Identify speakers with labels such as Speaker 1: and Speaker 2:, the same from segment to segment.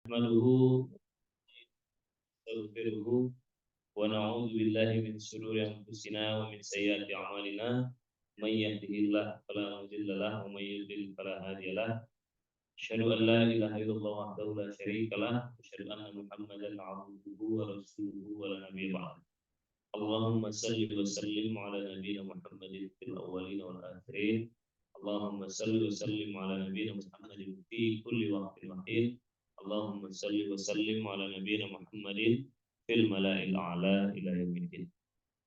Speaker 1: نحمده ونستغفره ونعوذ بالله من شرور أنفسنا ومن سيئات أعمالنا من يهده الله فلا مضل له ومن يضلل فلا هادي له أشهد أن لا إله إلا الله وحده لا شريك له وأشهد أن محمدا عبده ورسوله ولا نبي بعده اللهم صل وسلم على نبينا محمد في الأولين والآخرين اللهم صل وسلم على نبينا محمد في كل وقت وحين اللهم صل وسلم على نبينا محمد في الملأ الأعلى إلى يوم الدين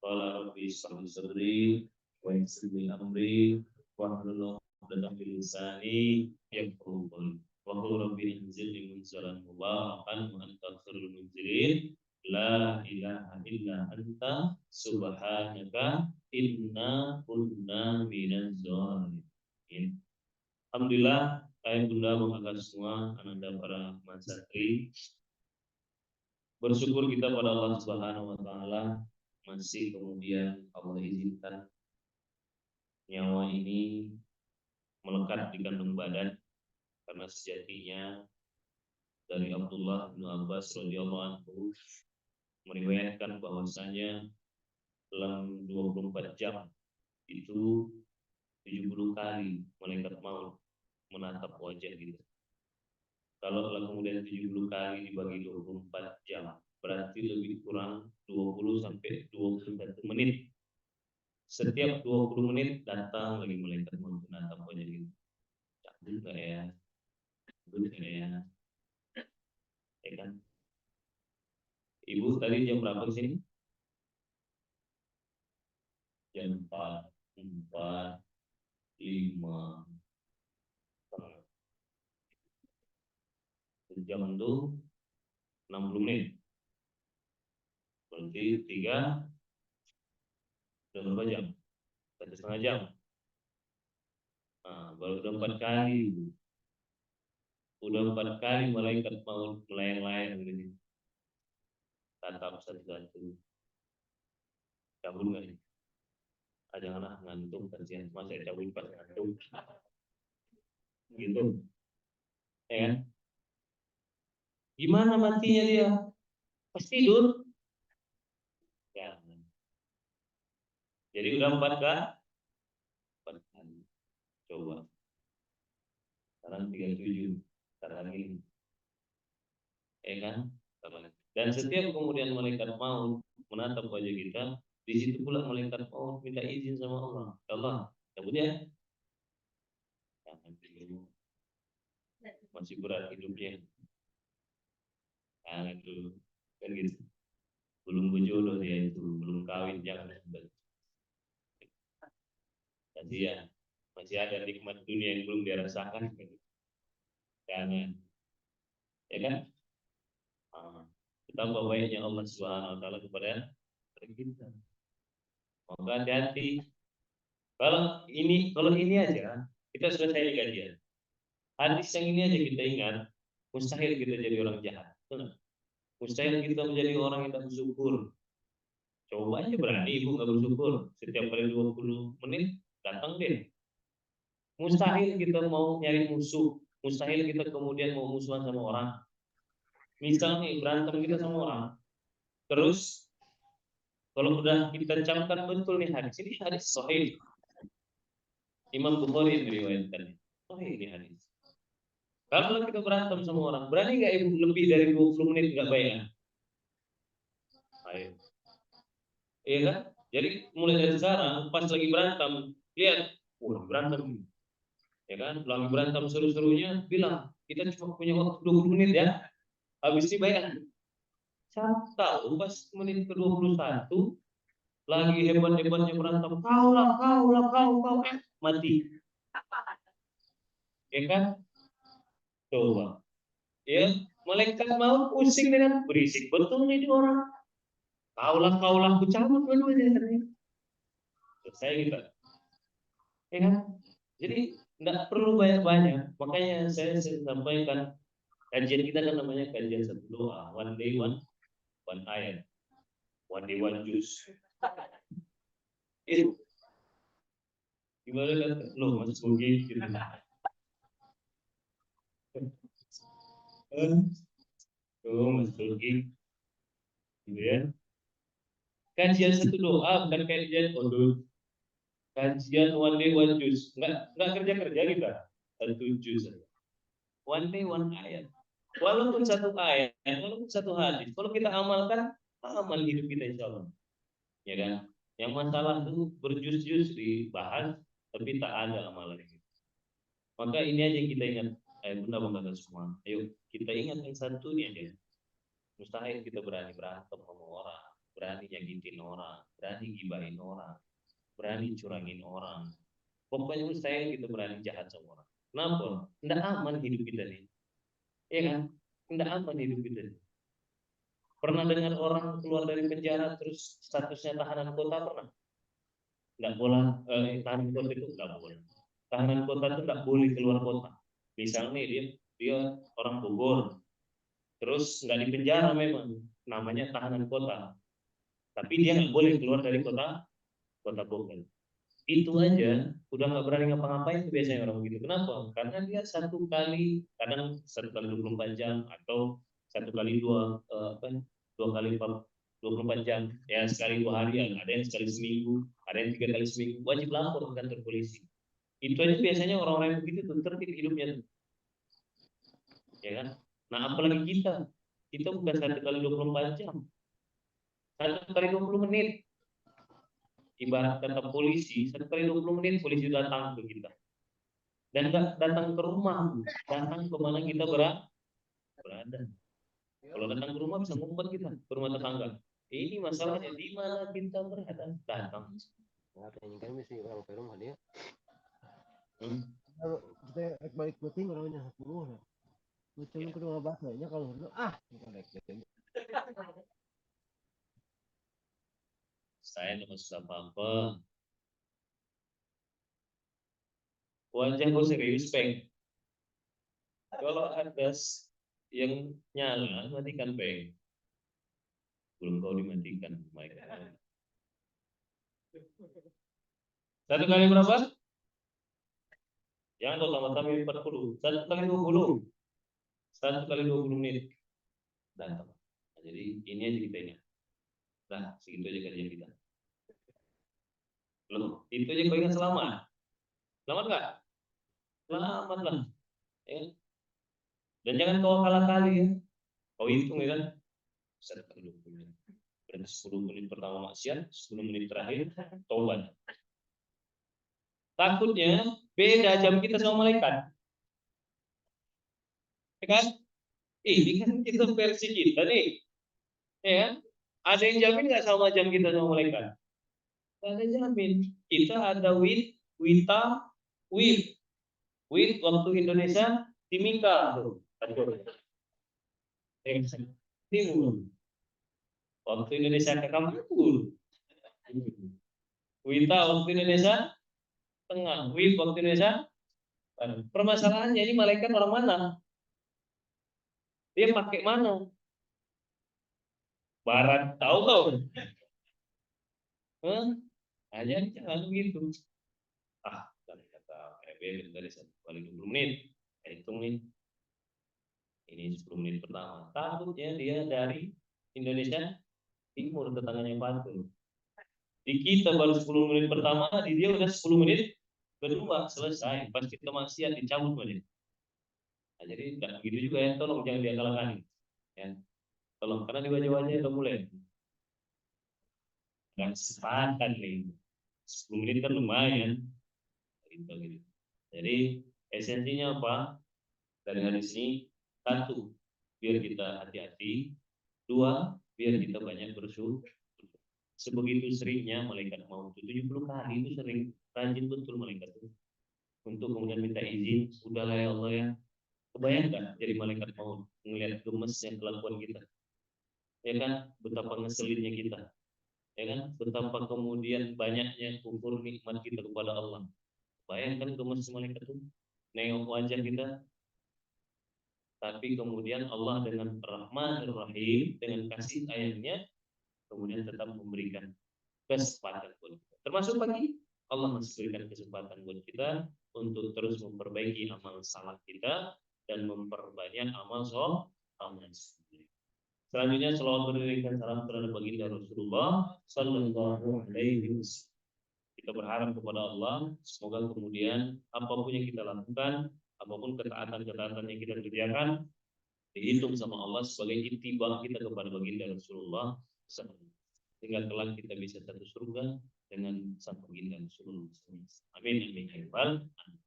Speaker 1: قال ربي اشرح لي صدري ويسر لي أمري واحلل عقدة من لساني يفقهوا قولي وقل ربي انزلني منزلا مباركا وأنت خير المنزلين لا إله إلا أنت سبحانك إنا كنا من الظالمين. Alhamdulillah, ayah bunda bangga semua, ananda para mansatri. Bersyukur kita pada Allah Subhanahu Wa Taala masih kemudian Allah izinkan nyawa ini melekat di kandung badan karena sejatinya dari Abdullah bin Abbas radhiyallahu anhu meriwayatkan bahwasanya dalam 24 jam itu 70 kali malaikat maut menatap wajah kita. Kalau kemudian 70 kali dibagi 24 jam, berarti lebih kurang 20 sampai 21 menit. Setiap 20 menit datang lagi malaikat maut menatap wajah kita. Cabut enggak ya? Cabut enggak ya? Ya kan? Ibu tadi jam berapa di sini? Jam 4, 5, jam itu 60 menit. Berarti 3 dan berapa jam? 1,5 jam. Nah, baru udah 4 kali. Udah 4 kali malaikat mau melayang-layang gitu. Tatap satu-satu. Cabut nggak nih? Janganlah ngantuk kasihan. Masa cabut pas ngantuk. Gitu. Ya kan? Gimana matinya dia? Pas tidur. Ya. Jadi udah 4 kali. 4 kali. Coba. Sekarang 37. Sekarang ini. Ya kan? Dan setiap kemudian malaikat mau menatap wajah kita, di situ pula malaikat mau minta izin sama Allah. Allah, cabut ya. Jangan dulu. Masih berat hidupnya. Jangan dulu. Kan gitu. Belum berjodoh dia itu, belum kawin, jangan. Jadi ya, masih ada nikmat dunia yang belum dirasakan. Jangan. Ya kan? Betapa baiknya Allah Subhanahu Wa Taala kepada kita. Maka hati-hati. Kalau ini aja kita selesai kajian. Hadis yang ini aja kita ingat, mustahil kita jadi orang jahat. Mustahil kita menjadi orang yang tak bersyukur. Coba aja berani ibu nggak bersyukur. Setiap kali 20 menit datang deh. Mustahil kita mau nyari musuh. Mustahil kita kemudian mau musuhan sama orang. Misalnya berantem kita sama orang. Terus kalau udah kita camkan betul nih hadis ini hadis sahih. Imam Bukhari meriwayatkan. Sahih ini hadis. Kalau kita berantem sama orang, berani nggak ibu lebih dari 20 menit nggak bayar? Ayo. Iya kan? Jadi mulai dari sekarang, pas lagi berantem, lihat, berantem. Ya kan? Lagi berantem seru-serunya, bilang, kita cuma punya waktu 20 menit ya. Habis ini bayar. Saya tahu pas menit ke-21, lagi hebat-hebatnya berantem, kau, mati. Ya kan? Coba. Ya, malaikat mau pusing dengan berisik betul nih orang. Kaulah ku cabut dulu-dulunya. Selesai kita. Ya kan? Jadi tidak perlu banyak-banyak. Makanya saya sampaikan kajian kita kan namanya kajian satu doa, one day one ayat, one day one juice. Itu gimana kan? Loh, masuk begitu. Tuh, Mas Turki, gitu ya. Kajian satu doa bukan kajian odol. Kajian one day one juice. Enggak kerja kerja kita. Satu juz. One day one ayat. Walaupun satu ayat, walaupun satu hadis. Kalau kita amalkan, aman hidup kita insya Allah. Ya kan? Yang masalah itu berjus-jus dibahas, tapi tak ada amalan itu. Maka ini aja yang kita ingat. Ayo bunda-bunda semua. Ayo kita ingat yang satu ini aja. Mustahil kita berani berantem sama orang, berani nyakitin orang, berani gibahin orang, berani curangin orang. Pokoknya mustahil kita berani jahat sama orang. Kenapa? Tidak aman hidup kita nih. Iya kan? Tidak aman hidup kita nih. Pernah dengar orang keluar dari penjara terus statusnya tahanan kota pernah? Tidak boleh, tahanan kota itu tidak boleh. Tahanan kota itu tidak boleh keluar kota. Misalnya dia orang Bogor, terus nggak di penjara memang, namanya tahanan kota. Tapi dia nggak boleh keluar dari kota Bogor. Itu aja udah nggak berani ngapa-ngapain biasanya orang begitu. Kenapa? Karena dia satu kali, kadang 1 kali 24 jam atau 1 kali dua kali 24 jam, ya sekali 2 hari, ada yang sekali seminggu, ada yang 3 kali seminggu, wajib lapor ke kantor polisi. Itu aja biasanya orang-orang yang begitu tuh tertib hidupnya tuh, ya kan? Nah apalagi kita bukan 1 kali 24 jam, 1 kali 20 menit. Ibarat kata polisi, 1 kali 20 menit polisi datang ke kita. Dan nggak datang ke rumah, datang ke mana kita berada. Kalau datang ke rumah bisa ngumpet kita ke rumah tetangga. Ini masalahnya di mana kita berada. Datang.
Speaker 2: Ini kan mesti orang ke rumah dia.
Speaker 3: Kalau kita balik puting orangnya 10 ya. Macam kedua bahasanya kalau
Speaker 1: saya nggak usah apa-apa. Wajah gue serius, Peng. Kalau ada yang nyala, matikan, Peng. Belum kau dimatikan, Mike. 1 kali berapa? Jangan kau tambah-tambah 40. 1 kali 20. 1 kali 20 menit. Datang. Nah, jadi ini aja kita ingat. Nah, segitu aja kajian kita. Loh, itu aja kau ingat selamat. Selamat nggak? Selamat lah. Ya. Dan jangan kau kalah kali ya. Kau hitung ya kan? 1 kali 20 menit. Berarti 10 menit pertama maksiat, 10 menit terakhir tobat. Takutnya beda jam kita sama malaikat. Ya kan? Ini kan kita versi kita nih. Ya kan? Ada yang jamin nggak sama jam kita sama malaikat? Nggak ada jamin. Kita ada wita, wit waktu Indonesia timika tuh. Timur. Waktu Indonesia ke Kampung. Wita waktu Indonesia tengah. Wit waktu Indonesia. Permasalahannya ini malaikat orang mana? Dia pakai mana? Barat, tahu? Hanya jangan gitu. Dari kata PB dari 1 kali 20 menit. Hitung nih. Ini 10 menit pertama. Takutnya dia dari Indonesia Timur, tetangganya Bantul. Di kita baru 10 menit pertama, di dia udah 10 menit kedua selesai. Pas kita maksiat dicabut menit. Nah, jadi tidak begitu juga ya. Tolong jangan dia kalahkan. Ya. Tolong karena di wajah-wajah udah mulai. Dan kesempatan nih. 10 menit kan lumayan. Gitu. Jadi esensinya apa? Dari hadis ini, 1, biar kita hati-hati. 2, biar kita banyak bersyukur. Sebegitu seringnya malaikat maut itu 70 kali itu sering, rajin betul malaikat itu. Untuk kemudian minta izin, udahlah ya Allah ya. Kebayang nggak jadi malaikat maut melihat gemesnya kelakuan kita? Ya kan, betapa ngeselinnya kita. Ya kan, betapa kemudian banyaknya kufur nikmat kita kepada Allah. Bayangkan gemes malaikat itu nengok wajah kita, tapi kemudian Allah dengan Rahman Rahim, dengan kasih sayangnya kemudian tetap memberikan kesempatan buat kita. Termasuk pagi Allah masih berikan kesempatan buat kita untuk terus memperbaiki amal salat kita dan memperbanyak amal soleh. Selanjutnya selawat berikan salam terhadap baginda Rasulullah Sallallahu Alaihi Wasallam. Kita berharap kepada Allah, semoga kemudian apapun yang kita lakukan, apapun ketaatan-ketaatan yang kita kerjakan, dihitung sama Allah sebagai ittiba kita kepada baginda Rasulullah SAW. Sehingga kelak kita bisa satu surga dengan sang baginda Rasulullah SAW. Amin amin ya rabbal alamin.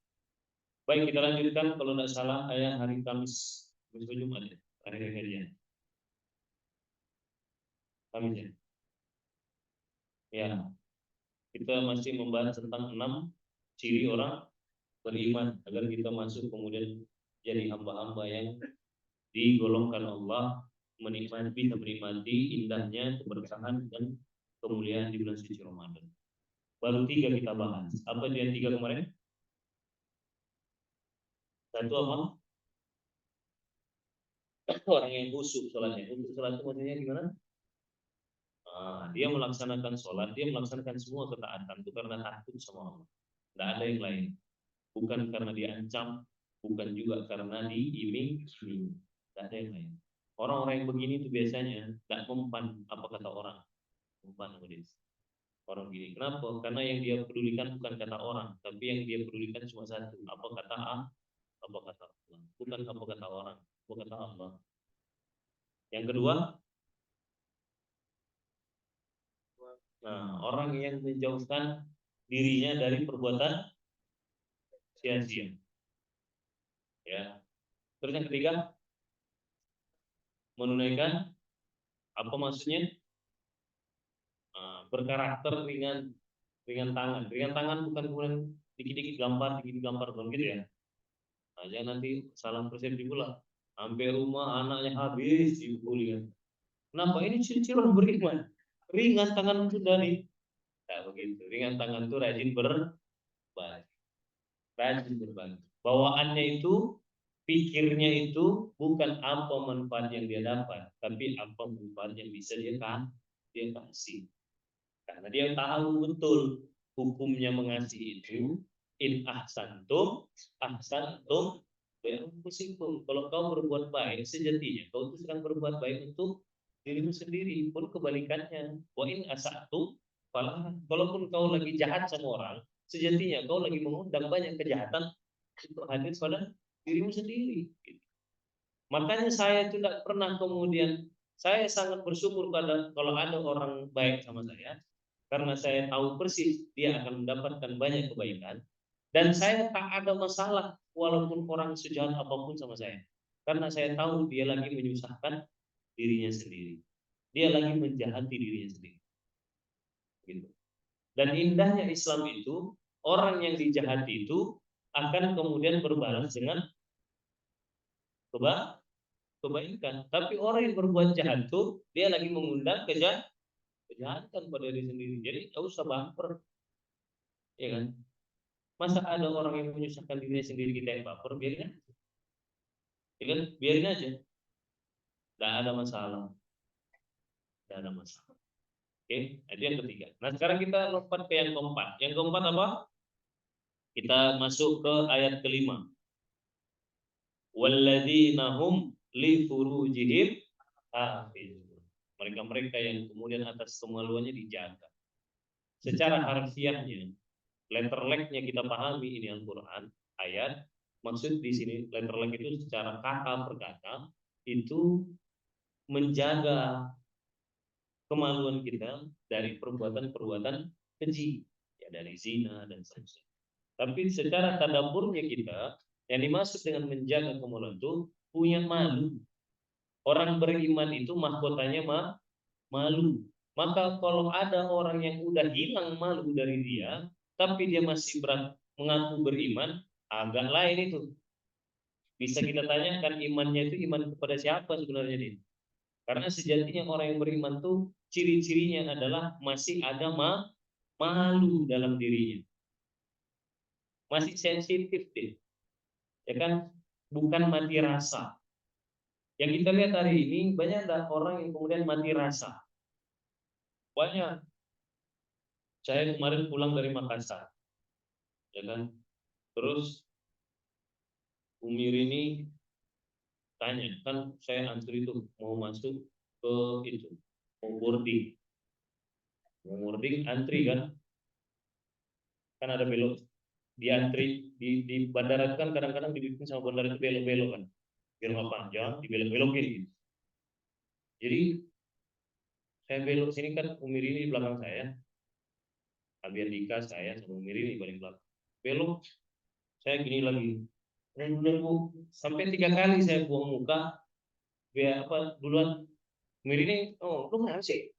Speaker 1: Baik, kita lanjutkan. Kalau tidak salah ayat hari Kamis, Jumat ya, hari kajian. Kamis ya. Ya, kita masih membahas tentang 6 ciri orang beriman agar kita masuk kemudian jadi hamba-hamba yang digolongkan Allah, bisa menikmati indahnya keberkahan dan kemuliaan di bulan suci Ramadan. Baru 3 kita bahas. Apa dia 3 kemarin? Satu apa? Orang yang khusyuk sholatnya. Untuk sholat itu maksudnya gimana? Dia melaksanakan sholat, dia melaksanakan semua ketaatan itu karena takut sama Allah. Tidak ada yang lain. Bukan karena diancam, bukan juga karena diiming-iming. Tidak ada yang lain. Orang-orang yang begini itu biasanya tidak mempan apa kata orang. Mempan orang gini. Kenapa? Karena yang dia pedulikan bukan kata orang, tapi yang dia pedulikan cuma satu. Apa kata A, apa kata Allah. Bukan apa kata orang, apa kata Allah. Yang kedua, orang yang menjauhkan dirinya dari perbuatan sia-sia. Ya. Terus yang ketiga, menunaikan apa maksudnya? Berkarakter ringan tangan. Ringan tangan bukan kemudian dikit-dikit gambar bukan gitu ya. Nah, jangan nanti salah persepsi pula. Sampai rumah anaknya habis dipukuli kan. Kenapa ini ciri-ciri orang beriman? Ringan tangan itu dari. Nah, begitu. Ringan tangan itu rajin berbagi. Bawaannya itu, pikirnya itu bukan apa manfaat yang dia dapat, tapi apa manfaat yang bisa dia kasih. Karena dia tahu betul hukumnya mengasihi itu, in ahsantum beranfusikum. Kalau kau berbuat baik, sejatinya kau itu sedang berbuat baik untuk dirimu sendiri. Pun kebalikannya, wa in asatum falah. Kalaupun kau lagi jahat sama orang, sejatinya kau lagi mengundang banyak kejahatan untuk hadir pada dirimu sendiri. Makanya saya tidak pernah kemudian, saya sangat bersyukur pada kalau ada orang baik sama saya, karena saya tahu persis dia akan mendapatkan banyak kebaikan, dan saya tak ada masalah walaupun orang sejahat apapun sama saya, karena saya tahu dia lagi menyusahkan dirinya sendiri, dia lagi menjahati dirinya sendiri, gitu. Dan indahnya Islam itu, orang yang dijahati itu akan kemudian berbalas dengan kebaikan. Tapi orang yang berbuat jahat itu dia lagi mengundang kejahatan pada diri sendiri. Jadi nggak usah baper, ya kan? Masa ada orang yang menyusahkan dirinya sendiri kita yang baper, biarin aja, ya kan? Biarin aja, nggak ada masalah, nggak ada masalah. Oke, itu yang ketiga. Nah sekarang kita lompat ke yang keempat. Yang keempat apa? Kita masuk ke ayat kelima. Walladzina hum li furujihim hafizun. Mereka-mereka yang kemudian atas kemaluannya dijaga. Secara harfiahnya, letter leg-nya kita pahami ini Al-Qur'an, ayat. Maksud di sini letter leg itu secara kata per kata itu menjaga kemaluan kita dari perbuatan-perbuatan keji, ya dari zina dan seterusnya. Tapi secara tadaburnya kita, yang dimaksud dengan menjaga kemaluan itu punya malu. Orang beriman itu mahkotanya malu. Maka kalau ada orang yang udah hilang malu dari dia, tapi dia masih mengaku beriman, agak lain itu. Bisa kita tanyakan imannya itu iman kepada siapa sebenarnya dia? Karena sejatinya orang yang beriman tuh ciri-cirinya adalah masih ada malu dalam dirinya. Masih sensitif deh. Ya kan? Bukan mati rasa. Yang kita lihat hari ini banyak orang yang kemudian mati rasa. Banyak. Saya kemarin pulang dari Makassar. Ya kan? Terus Umir ini tanya, kan saya antri itu mau masuk ke ke itu mau boarding antri kan ada belok di antri di bandara itu kan kadang-kadang dibikin sama bandara itu belok-belok kan biar nggak panjang dibelok-belokin gitu. Jadi saya belok sini kan Umir ini di belakang saya, Abian Dika saya sama Umir ini paling belakang belok, saya gini lagi nunggu sampai 3 kali saya buang muka biar apa duluan Umir ini, oh lu kenapa sih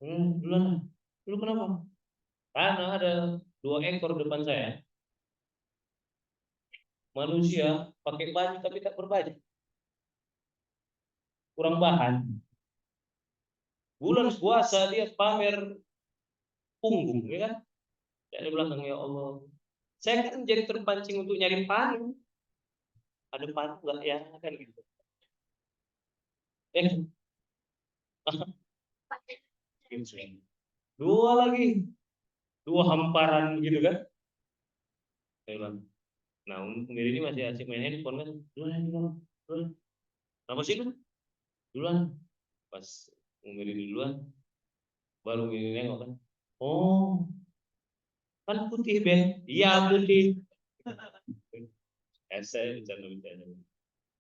Speaker 1: duluan lu kenapa karena ada 2 ekor depan saya manusia pakai baju tapi tak berbaju, kurang bahan. Bulan puasa dia pamer punggung, ya kan? Dari belakang ya Allah. Saya kan jadi terpancing untuk nyari panu. Ada panu nggak ya kan gitu. Dua lagi, 2 hamparan gitu kan? Saya bilang, nah Umir ini masih asik main handphone kan? Duluan. Kenapa sih lu? Duluan. Pas Umir ini duluan, baru ini nengok kan. Oh, kan putih Ben. Iya putih. Saya bercanda.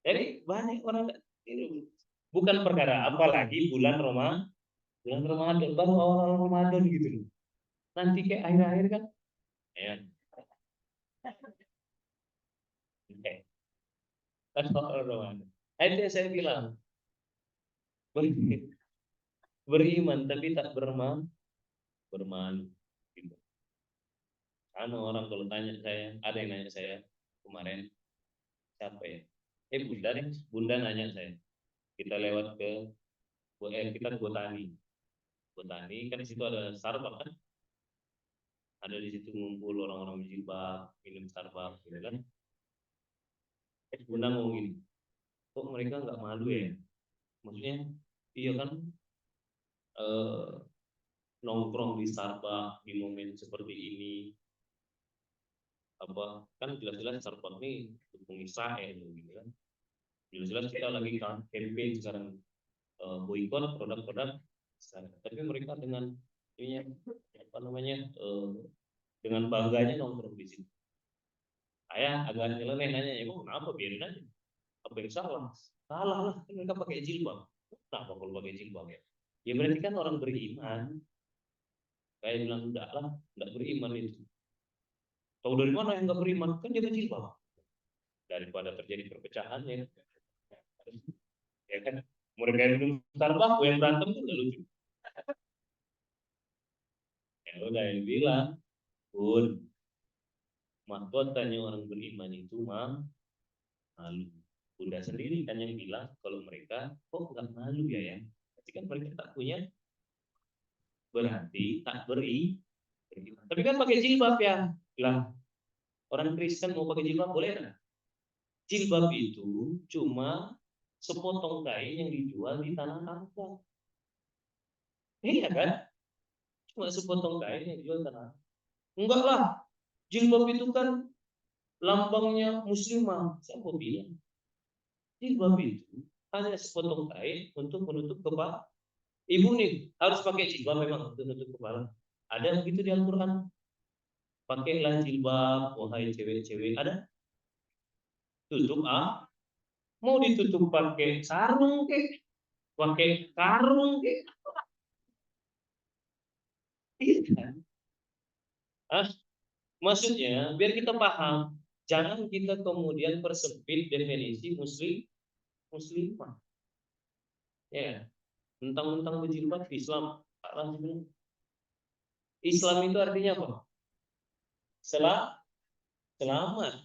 Speaker 1: Jadi banyak orang ini bukan perkara apalagi bulan Ramadan baru awal Ramadan gitu. Nanti kayak akhir-akhir kan. Ya. Oke. Kan awal Ramadan. Itu yang saya bilang beriman tapi tak bermalu. Anu orang kalau tanya saya, ada yang nanya saya kemarin siapa ya? Bunda nanya saya. Kita lewat kita ke Botani kan di situ ada Starbucks kan? Ada di situ ngumpul orang-orang berjilbab minum Starbucks gitu kan? Bunda ngomong gini, kok mereka nggak malu ya? Maksudnya, iya kan nongkrong di Starbucks di momen seperti ini apa kan jelas-jelas Starbucks ini dukung Israel gitu kan? Jelas-jelas kita lagi campaign sekarang boikot produk-produk Israel. Tapi mereka dengan ini apa namanya dengan bangganya nongkrong di sini. Saya agak nyeleneh nanya, emang kenapa biarin aja? Apa yang salah? Salah lah, kan mereka pakai jilbab. Kenapa kalau pakai jilbab ya? Ya berarti kan orang beriman. Kayak bilang enggak lah, enggak beriman itu. Tahu dari mana yang enggak beriman? Kan dia berjilbab. Daripada terjadi perpecahan ya kan? Mereka yang minum Starbucks, yang berantem tuh enggak lucu. Ya udah yang bilang, pun mahkotanya orang beriman itu malu. Bunda sendiri kan yang bilang kalau mereka kok nggak malu ya? Tapi kan mereka tak punya berarti tak beriman. Tapi kan pakai jilbab ya. Lah orang Kristen mau pakai jilbab boleh kan? Jilbab itu cuma sepotong kain yang dijual di tanah abang. Iya kan? Cuma sepotong kain yang dijual di tanah. Enggak lah. Jilbab itu kan lambangnya muslimah. Saya mau bilang jilbab itu hanya sepotong kain untuk menutup kepala. Ibu nih harus pakai jilbab memang untuk menutup kepala. Ada begitu di Al-Quran. Pakailah jilbab, wahai cewek-cewek. Ada? Tutup mau ditutup pakai sarung ke? Pakai karung ke? Iya kan? Maksudnya biar kita paham, jangan kita kemudian persempit definisi muslimah. Ya, mentang-mentang berjilbab Islam. Islam itu artinya apa? Selamat.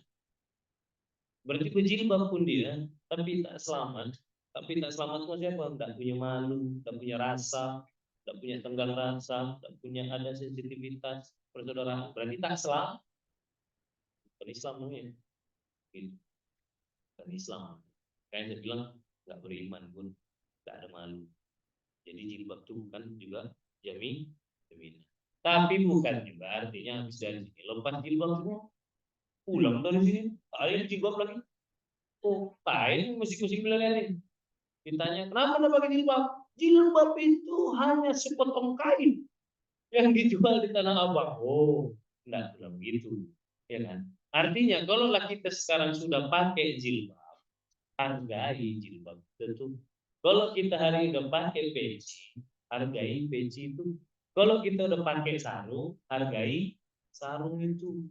Speaker 1: Berarti berjilbab pun dia, tapi tak selamat. Tapi tak selamat maksudnya apa? Tidak punya malu, tidak punya rasa, tidak punya tenggang rasa, tidak punya ada sensitivitas persaudaraan. Berarti tak selamat. Bukan Islam namanya. Gitu. Bukan Islam. Kayak saya bilang nggak beriman pun, nggak ada malu. Jadi jilbab itu bukan juga jaminan. Tapi bukan juga artinya habis dari sini lepas jilbab semua, pulang dari sini, ada jilbab lagi. Oh, kain musik-musik milenial ini. Ditanya, kenapa Anda pakai jilbab? Jilbab itu hanya sepotong kain yang dijual di Tanah Abang. Oh, enggak begitu. Ya kan? Artinya kalau kita sekarang sudah pakai jilbab, hargai jilbab. Tentu. Kalau kita hari ini udah pakai peci, hargai peci itu. Kalau kita udah pakai sarung, hargai sarung itu.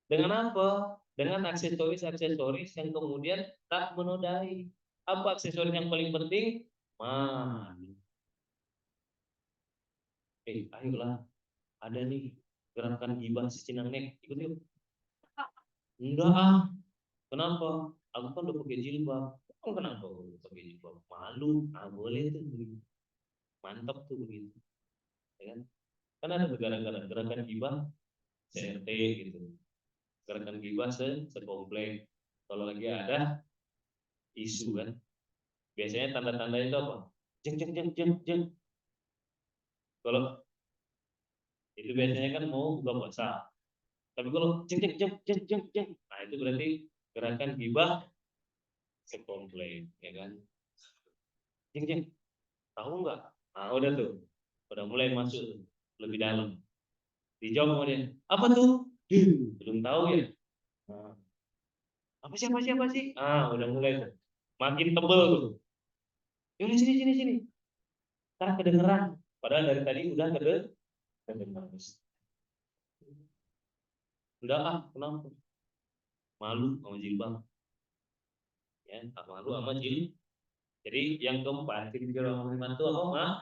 Speaker 1: Dengan apa? Dengan aksesoris-aksesoris yang kemudian tak menodai. Apa aksesoris yang paling penting? Man. Ayolah, ada nih gerakan gibah si Cinang Nek, ikut yuk. Enggak ah, kenapa? Aku kan udah pakai jilbab. Oh, kenapa aku pakai jilbab? Malu, boleh tuh begitu. Mantap tuh begitu. Ya kan? Kan ada gerakan gibah CRT gitu. Gerakan gibah sekomplek. Kalau lagi ada isu kan, biasanya tanda-tanda itu apa? Jeng jeng jeng jeng jeng. Kalau itu biasanya kan mau buka puasa. Tapi kalau jeng jeng jeng jeng jeng jeng, nah itu berarti gerakan gibah sekomplek, ya kan? Jeng jeng, tahu nggak? Nah udah tuh, udah mulai masuk lebih dalam. Dijawab sama dia, apa tuh? Belum tahu ya. Nah, apa sih? Ah udah mulai tuh, makin tebel tuh. Yaudah sini sini sini. Ntar kedengeran. Padahal dari tadi udah kedengeran. Udah ah, kenapa? Malu sama jilbab. Ya, tak malu sama jilbab. Jadi yang keempat, ciri orang beriman itu apa? Mah?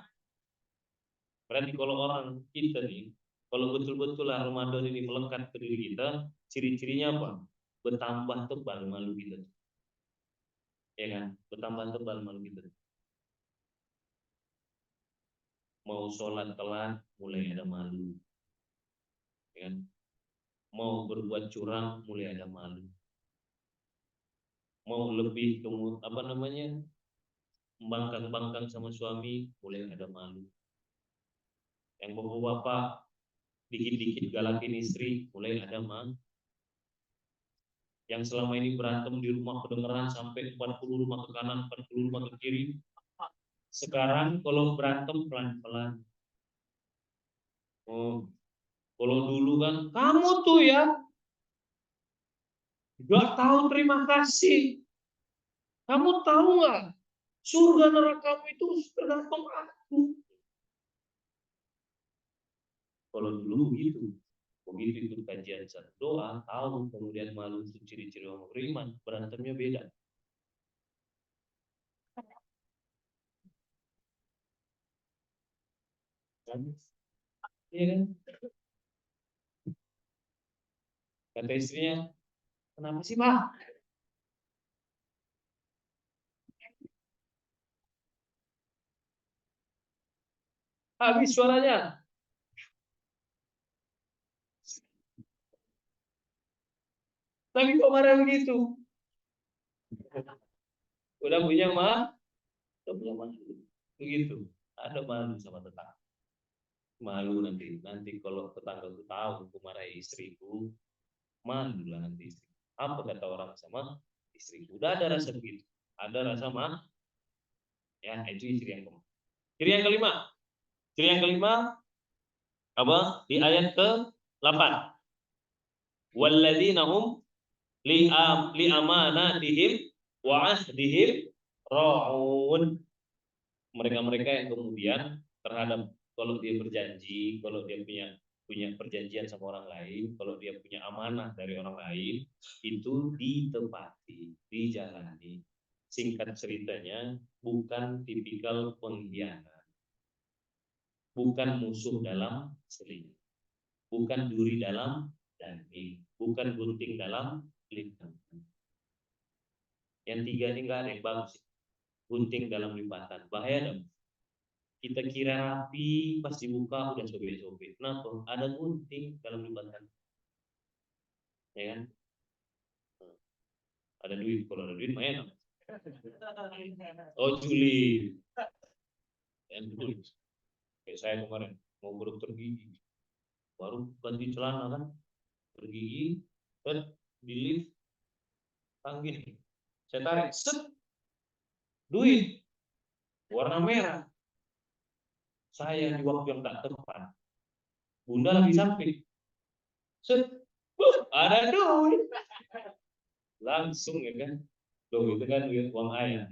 Speaker 1: Berarti kalau orang kita nih, kalau betul-betul Ramadan ini melekat ke diri kita, ciri-cirinya apa? Bertambah tebal malu kita. Ya kan? Bertambah tebal malu kita. Mau sholat telat, mulai ada malu. Ya kan? Mau berbuat curang, mulai ada malu. Mau lebih apa namanya? Bangkang-bangkang sama suami, mulai ada malu. Yang bapak-bapak dikit-dikit galakin istri, mulai ada malu. Yang selama ini berantem di rumah kedengeran sampai 40 rumah ke kanan, 40 rumah ke kiri. Sekarang kalau berantem pelan-pelan. Oh, kalau dulu kan kamu tuh ya gak tahu terima kasih. Kamu tahu nggak? Surga neraka itu tergantung aku. Kalau dulu begitu. Begitu itu kajian satu doa, tahu kemudian malu itu ciri-ciri orang beriman, berantemnya beda. Iya kan? Kata istrinya, kenapa sih Pak? Habis suaranya. Tapi kok marah begitu? Udah punya mah, udah punya malu. Begitu. Ada malu sama tetangga. Malu nanti kalau tetangga itu tahu aku marahi istriku, malu lah nanti istri. Apa kata orang sama istriku? Udah ada rasa begitu. Ada rasa mah, ya itu istri yang kelima. Ciri yang kelima. Ciri yang kelima apa? Di ayat ke-8. Walladzina hum li amanatihim wa ahdihim ra'un. Mereka-mereka yang kemudian terhadap kalau dia berjanji, kalau dia punya perjanjian sama orang lain, kalau dia punya amanah dari orang lain, itu ditepati, dijalani. Singkat ceritanya, bukan tipikal pengkhianat, bukan musuh dalam seling, bukan duri dalam daging, bukan gunting dalam lipatan. Yang tiga ini enggak ada yang bagus. Gunting dalam lipatan, bahaya dong. Kita kira rapi, pas dibuka udah sobek-sobek. Kenapa? Ada gunting dalam lipatan. Ya kan? Ada duit, kalau ada duit main. Oh Juli, yang dulu. Kayak saya kemarin mau berdokter gigi, baru ganti celana kan, bergigi, dan di lift, tanggi nih. Saya tarik, set, duit warna merah. Saya di waktu yang tak tepat, bunda lagi samping, set, ada duit, langsung ya kan. Loh itu kan duit uang ayah.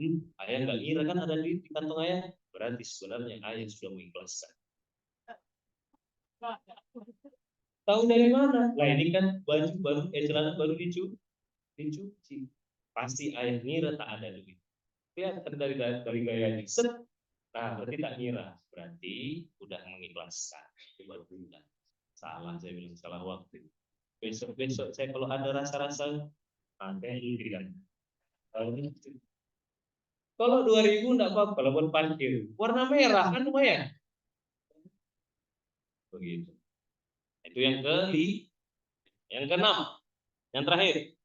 Speaker 1: Ayah nggak ngira kan ada duit di kantong ayah. Berarti sebenarnya ayah sudah mengikhlaskan. Tahu dari mana? Lah ini kan baju baru, celana baru dicuci. Pasti ayah ngira tak ada duit. Kelihatan dari gayanya. Set. Nah, berarti tak ngira. Berarti udah mengikhlaskan. Itu baru bilang. Salah, saya bilang salah waktu. Besok saya kalau ada rasa-rasa, nanti kan. Kalau 2000 enggak apa-apa, kalau buat parkir. Warna merah kan lumayan. Begitu. Itu yang keenam, yang terakhir.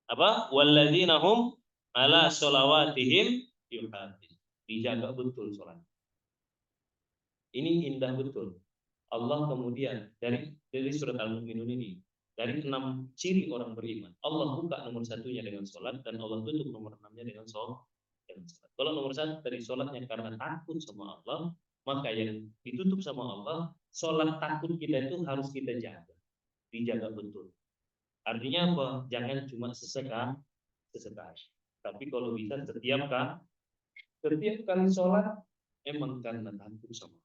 Speaker 1: Apa? Walladzina hum ala sholawatihim yuhafizun. Dijaga betul sholat. Ini indah betul. Allah kemudian dari surat Al-Mu'minun ini, dari 6 ciri orang beriman, Allah buka nomor satunya dengan sholat dan Allah tutup nomor 6-nya dengan sholat. Kalau nomor 1 dari sholatnya karena takut sama Allah, maka yang ditutup sama Allah, sholat takut kita itu harus kita jaga, dijaga betul. Artinya apa? Jangan cuma sesekali, tapi kalau bisa setiap kali sholat emang karena takut sama Allah.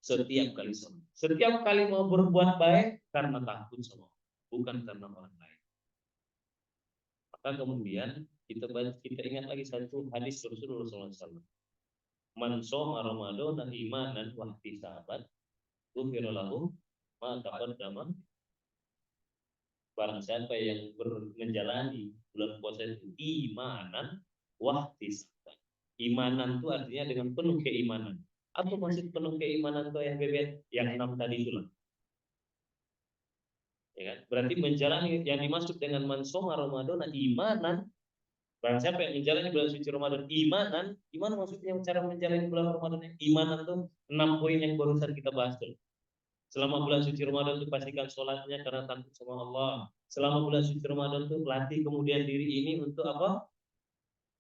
Speaker 1: Setiap kali sholat, setiap kali mau berbuat baik karena takut sama Allah, bukan karena orang lain. Maka kemudian kita ingat lagi satu hadis Rasulullah SAW. Man shoma Ramadan imanan wa ihtisaban ghufira lahu ma taqaddama. Barang siapa yang menjalani bulan puasa itu imanan wa ihtisaban. Imanan itu artinya dengan penuh keimanan. Apa maksud penuh keimanan itu yang bebet? Yang 6 tadi itu lah. Ya kan? Berarti menjalani yang dimaksud dengan man shoma Ramadan imanan. Barang siapa yang menjalani bulan suci Ramadan imanan, gimana maksudnya cara menjalani bulan Ramadan? Imanan itu 6 poin yang barusan kita bahas tuh. Selama bulan suci Ramadan itu pastikan sholatnya karena takut sama Allah. Selama bulan suci Ramadan itu latih kemudian diri ini untuk apa?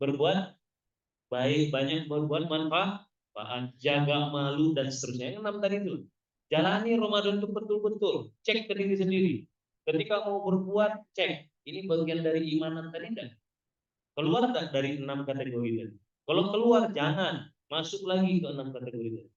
Speaker 1: Berbuat baik, banyak berbuat manfaat, jaga malu dan seterusnya. Yang 6 tadi itu. Jalani Ramadan itu betul-betul. Cek ke diri sendiri. Ketika mau berbuat, cek. Ini bagian dari imanan tadi enggak? Keluar tak dari 6 kategori tadi? Kalau keluar jangan masuk lagi ke 6 kategori tadi.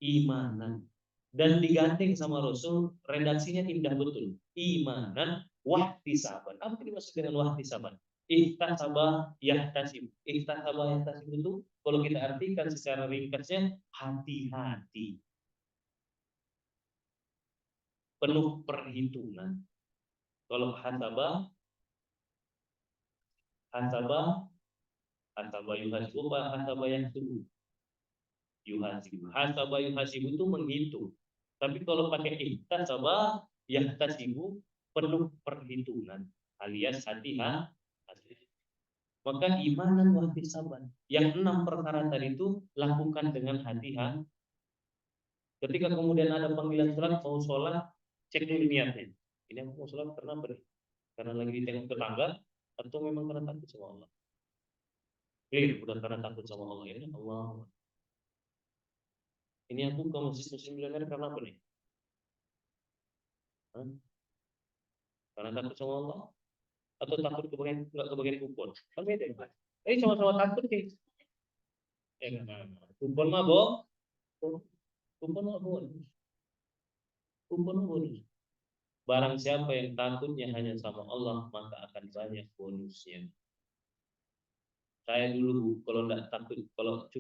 Speaker 1: Imanan dan digandeng sama Rasul, redaksinya indah betul. Imanan wahtisaban. Apa yang dimaksud dengan wahtisaban? Ihtasaba yahtasib. Ihtasaba yahtasib itu kalau kita artikan secara ringkasnya hati-hati. Penuh perhitungan. Kalau hasaba yuhasibu hasaba yahsibu. Hasaba yuhasibu itu menghitung. Tapi kalau pakai ihtasaba yahtasibu penuh perhitungan alias hati-hati. Maka imanan wa ihtisaban. Yang 6 perkara tadi itu lakukan dengan hati-hati. Ketika kemudian ada panggilan sholat, mau sholat, cek dulu niatnya. Ini aku mau sholat karena karena lagi ditengok tetangga atau memang karena takut sama Allah. Udah karena takut sama Allah ini Allah. Ini aku ke masjid milioner karena apa nih? Karena takut sama Allah atau takut nggak kebagian kupon? Kan beda. Sama-sama takut nih. Kupon mah bohong. Kupon mah bohong. Kupon mah bonus. Barang siapa yang takutnya hanya sama Allah, maka akan banyak bonusnya. Saya dulu kalau enggak takut, kalau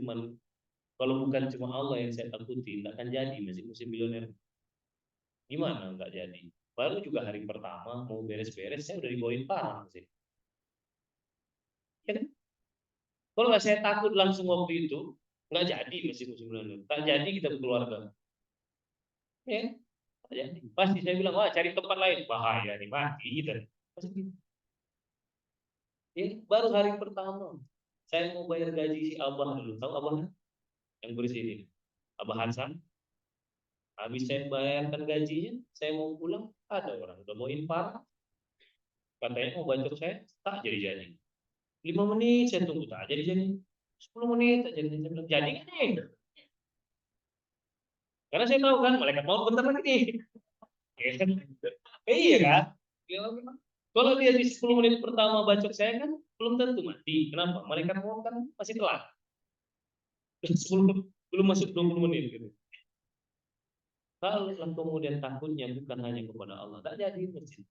Speaker 1: bukan cuma Allah yang saya takuti, enggak akan jadi masih musim milioner. Gimana enggak jadi? Baru juga hari pertama mau beres-beres, saya udah dibawain parang sih. Ya kan? Kalau nggak saya takut langsung waktu itu, nggak jadi masih musim milioner. Tak jadi kita berkeluarga. Ya, tak jadi. Pasti saya bilang, wah cari tempat lain, bahaya nih mati gitu. Pasti gitu. Ini baru hari pertama. Saya mau bayar gaji si Abah dulu. Tahu Abah kan? Yang bersih ini. Abah Hasan. Habis saya bayarkan gajinya, saya mau pulang, ada orang udah mau infak. Katanya mau bantu saya, tak jadi-jadi. 5 menit saya tunggu tak jadi. 10 menit tak jadi. Jadi kan ya. Karena saya tahu kan malaikat maut bentar lagi nih. Iya kan? Ya, kalau dia di 10 menit pertama bacok saya kan belum tentu mati. Kenapa? Malaikat maut kan masih telat. 10 belum masuk 20 menit gitu. Kalau kemudian takutnya bukan hanya kepada Allah, tak jadi masjid.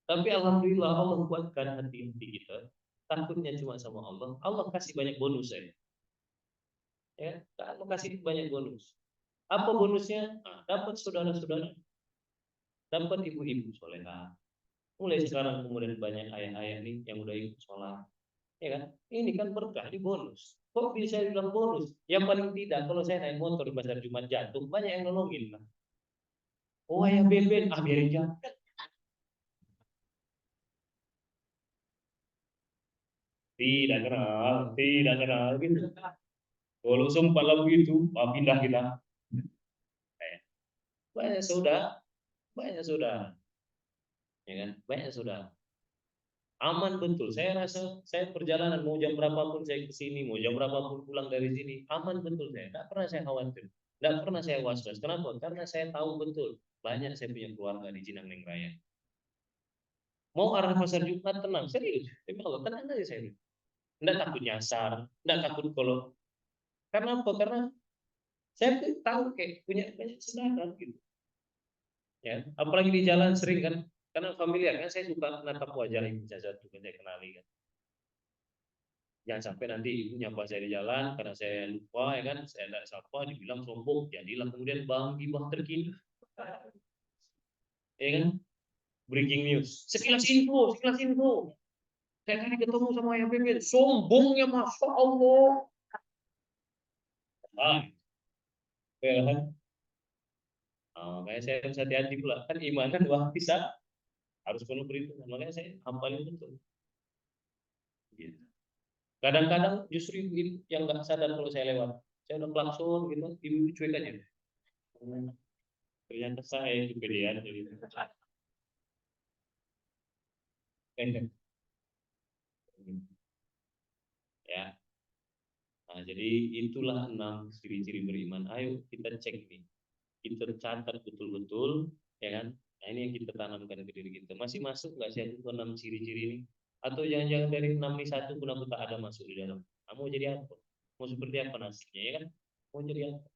Speaker 1: Tapi alhamdulillah Allah kuatkan hati-hati kita. Takutnya cuma sama Allah. Allah kasih banyak bonus saya. Ya, Allah kasih banyak bonus. Apa bonusnya? Nah, dapat saudara-saudara, dapat ibu-ibu solehah. Mulai sekarang kemudian banyak ayah-ayah nih yang udah ikut sholat, ya kan? Ini kan berkah, ini bonus. Kok bisa bilang bonus? Yang paling tidak kalau saya naik motor di pasar Jumat jatuh, banyak yang nolongin lah. Oh ya beben, biarin jatuh. Tidak kenal gitu. Kalau sempat lah begitu, pindah kita. Banyak sudah, ya kan? Banyak sudah. Aman betul. Saya rasa saya perjalanan mau jam berapapun saya ke sini, mau jam berapapun pulang dari sini, aman betul saya. Tidak pernah saya khawatir, tidak pernah saya was-was. Kenapa? Karena saya tahu betul banyak saya punya keluarga di Cinangneng Raya. Mau arah pasar Jumat tenang, serius. Demi Allah, tenang aja saya. Tidak takut nyasar, tidak takut kalau. Karena apa? Karena saya tahu kayak punya banyak saudara gitu. Ya, apalagi di jalan sering kan, karena familiar kan saya suka natap wajah ibu saya juga saya kenali kan. Jangan sampai nanti ibu nyapa saya di jalan karena saya lupa ya kan, saya tidak sapa dibilang sombong, jadilah kemudian bang gibah terkini. Ya kan? Breaking news. Sekilas info. Saya tadi ketemu sama yang Beben, sombongnya masya Allah. Ya kan? Makanya saya harus hati-hati pula. Kan iman kan wah bisa harus penuh perhitungan. Makanya saya hafalin betul. Gitu. Kadang-kadang justru ibu yang nggak sadar kalau saya lewat. Saya udah klakson gitu, ibu cuek aja. Ternyata saya itu kepedean jadi. Ya. Nah, jadi itulah 6 ciri-ciri beriman. Ayo kita cek nih. Kita catat betul-betul, ya kan? Nah, ini yang kita tanamkan ke diri kita. Masih masuk nggak sih aku 6 ciri-ciri ini? Atau jangan-jangan dari 6 ini satu pun aku tak ada masuk di dalam. Kamu jadi apa? Mau seperti apa nasibnya, ya kan? Mau jadi apa?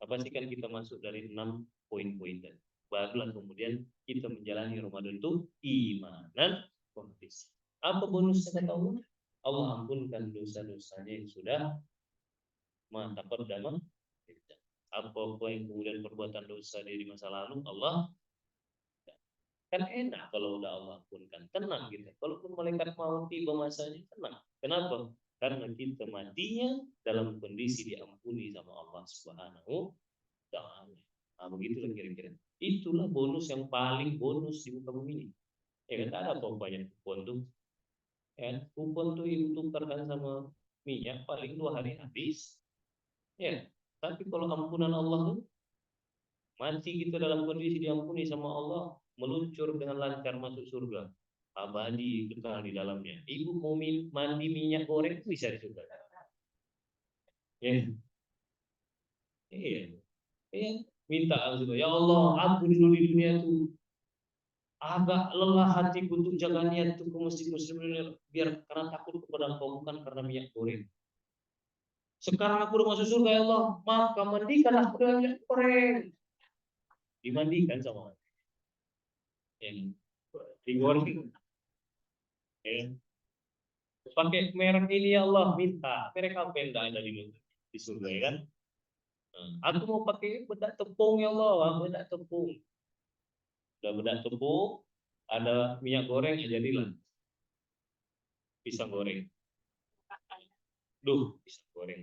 Speaker 1: Pastikan kita masuk dari 6 poin-poin tadi. Barulah kemudian kita menjalani Ramadan itu imanan kompetisi. Apa bonus kata Allah? Allah ampunkan dosa-dosanya yang sudah taqaddama. Apa yang kemudian perbuatan dosa dia di masa lalu, Allah kan enak kalau udah Allah ampunkan, tenang gitu. Kalaupun malaikat mau tiba masanya, tenang. Kenapa? Karena kita matinya dalam kondisi diampuni sama Allah Subhanahu wa Ta'ala. Nah, begitulah kira-kira. Itulah bonus yang paling bonus di muka bumi ini. Ya kan ada apa-apanya kupon tuh. Ya, kupon tuh ibu tukarkan sama minyak paling 2 hari habis. Ya, tapi kalau ampunan Allah tuh mati kita dalam kondisi diampuni sama Allah, meluncur dengan lancar masuk surga, abadi kekal di dalamnya. Ibu mau mandi minyak goreng bisa di surga. Ya, iya, iya. Minta langsung, ya Allah, ampuni dulu di dunia itu. Agak lelah hatiku untuk jaga niat itu ke masjid muslim biar karena takut kepada Engkau bukan karena minyak goreng. Sekarang aku udah masuk surga ya Allah, maka mandikan aku dengan minyak goreng. Dimandikan sama yang digoreng. Ya. Pakai merek ini ya Allah, minta merek apa yang ada di surga ya kan? Aku mau pakai bedak tepung ya Allah, bedak tepung. Udah bedak tepung, ada minyak goreng ya jadilah pisang goreng. Duh, pisang goreng.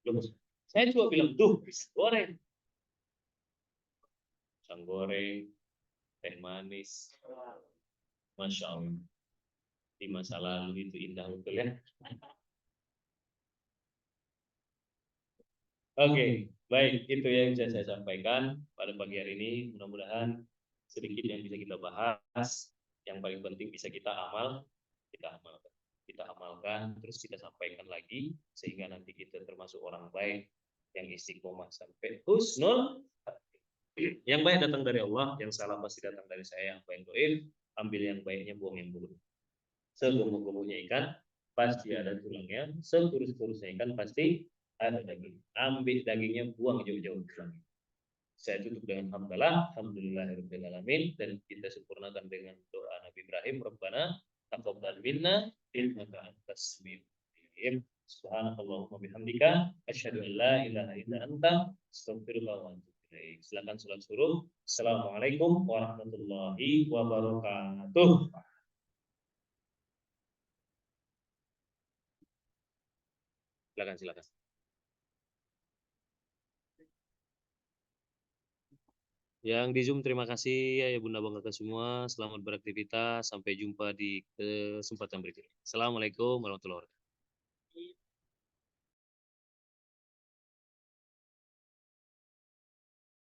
Speaker 1: Duh, saya cuma bilang duh pisang goreng. Pisang goreng, teh manis. Masya Allah. Di masa lalu itu indah betul ya. Oke, baik, itu yang bisa saya sampaikan pada pagi hari ini. Mudah-mudahan sedikit yang bisa kita bahas, yang paling penting bisa kita amal. kita amalkan, terus kita sampaikan lagi sehingga nanti kita termasuk orang baik yang istiqomah sampai husnul. Yang baik datang dari Allah, yang salah pasti datang dari saya, yang baik doib, ambil yang baiknya, buang yang buruk. Segemuk-gemuknya ikan pasti ada tulangnya, sekurus-kurusnya ikan pasti ada daging. Ambil dagingnya, buang jauh-jauh tulangnya. Saya tutup dengan hamdalah, alhamdulillahirabbil alamin, dan kita sempurnakan dengan doa Nabi Ibrahim, Rabbana taqabbal minna innaka antas samiul alim. Subhanakallahumma bihamdika asyhadu an la ilaha illa anta astaghfiruka wa atubu ilaik. Silakan salat suruh. Assalamualaikum warahmatullahi wabarakatuh. Silakan. Yang di Zoom terima kasih ya Bunda Bangga semua. Selamat beraktivitas. Sampai jumpa di kesempatan berikutnya. Assalamualaikum warahmatullahi wabarakatuh.